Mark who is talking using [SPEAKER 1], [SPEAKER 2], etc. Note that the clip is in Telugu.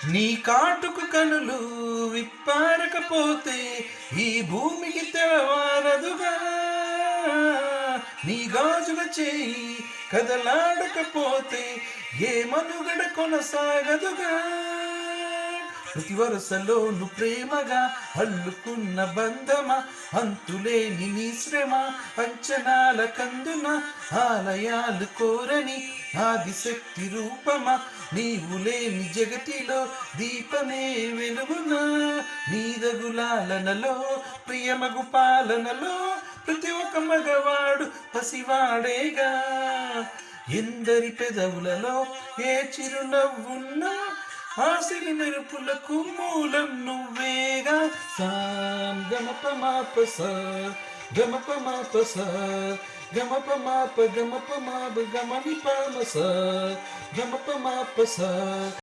[SPEAKER 1] నీ కాటుకు కనులు విప్పారకపోతే ఈ భూమికి తెరవారదుగా. నీ గాజుల చేయి కదలాడకపోతే ఏ మనుగడ కొనసాగదుగా. ప్రతి వరుసలోను ప్రేమగా అల్లుకున్న బంధమా, అంతులేని నీ శ్రమ అంచనాల కందున, ఆలయాలు కోరని ఆదిశక్తి రూపమా, నీవు లేని జగతిలో దీపమే వెలుగునా. నీదగులాలనలో ప్రియమగు పాలనలో ప్రతి ఒక్క మగవాడు పసివాడేగా. ఎందరి పెదవులలో ఏ చిరునవ్వున్నా ఆశలి మెరుపులకు మూలం నువ్వేగా. సాం గమప మాపస గమప మాపస గమప మాప గమప మాప గమని పామస గమప మాపస.